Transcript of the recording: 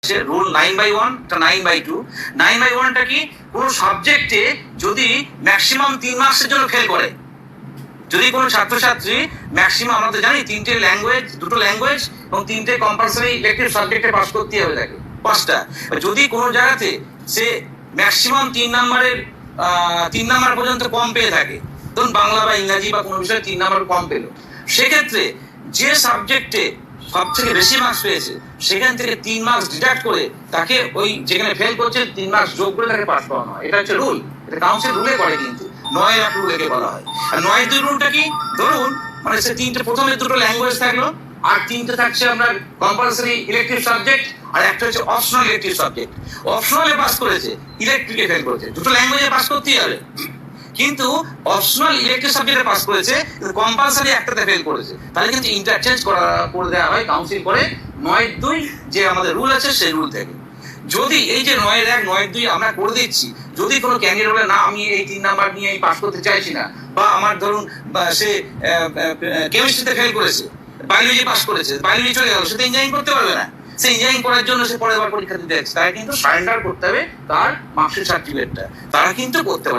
হচ্ছে রুল 9/1, 9/2। 9/1টা কি, কোনো সাবজেক্টে যদি ম্যাক্সিমাম 3 মার্কসের জন্য ফেল করে, যদি কোনো ছাত্রছাত্রী ম্যাক্সিমাম, আমরা তো জানি 3টে ল্যাঙ্গুয়েজ, 2টো ল্যাঙ্গুয়েজ এবং 3টে কম্পালসারি ইলেক্টিভ সাবজেক্টে পাস করতে হবে তাকে, 5টা। যদি কোনো জায়গাতে সে ম্যাক্সিমাম 3 নাম্বার পর্যন্ত কম পেয়ে থাকে, ধরুন বাংলা বা ইংরাজি বা কোনো বিষয়ে 3 নাম্বার কম পেল, সেক্ষেত্রে যে সাবজেক্টে সব থেকে বেশি মার্কস পেয়েছে সেখান থেকে 3 মার্কস ডিডাক্ট করে তাকে ওই যেখানে ফেল করছে 3 মার্কস যোগ করে তাকে পাস করানো হয়। এটা হচ্ছে রুল, এটা কাউন্সিল রুলে করে, কিন্তু 9/1 রুল একে বলা হয়। আর 9/2 রুলটা কি, ধরুন মানে সে 3টে, প্রথমে 2টো ল্যাঙ্গুয়েজ থাকলো, আর 3টে থাকছে আপনার কম্পালসারি ইলেকটিভ সাবজেক্ট, আর একটা হচ্ছে অপশনাল ইলেকটিভ সাবজেক্ট। অপশনালে পাস করেছে, ইলেকট্রিকে ফেল করেছে, 2টো ল্যাঙ্গুয়েজে পাস করতেই হবে, কিন্তু অপশনাল ইলেকটিভ সাবজেক্টে পাস করেছে, কম্পালসারি একটাতে ফেল করেছে, তাহলে কিন্তু ইন্টারচেঞ্জ করে দেওয়া হয় কাউন্সিল করে 9/2 যে আমাদের রুল আছে সেই রুল থেকে। যদি এই যে 9/1, 9/2 আমরা করে দিচ্ছি, যদি কোনো ক্যান্ডিডেট বলে না আমি এই 3 নাম্বার নিয়ে পাস করতে চাইছি না, বা আমার ধরুন সে কেমিস্ট্রিতে ফেল করেছে, বায়োলজি পাস করেছে, বায়োলজি চলে গেল, সে তো ইঞ্জিনিয়ারিং করতে পারবে না, সে ইঞ্জিনিয়ারিং করার জন্য সে পরের বার পরীক্ষা দিতে যাচ্ছে, তারা কিন্তু সারেন্ডার করতে হবে তার মার্কশিট সার্টিফিকেটটা, তারা কিন্তু করতে পারে।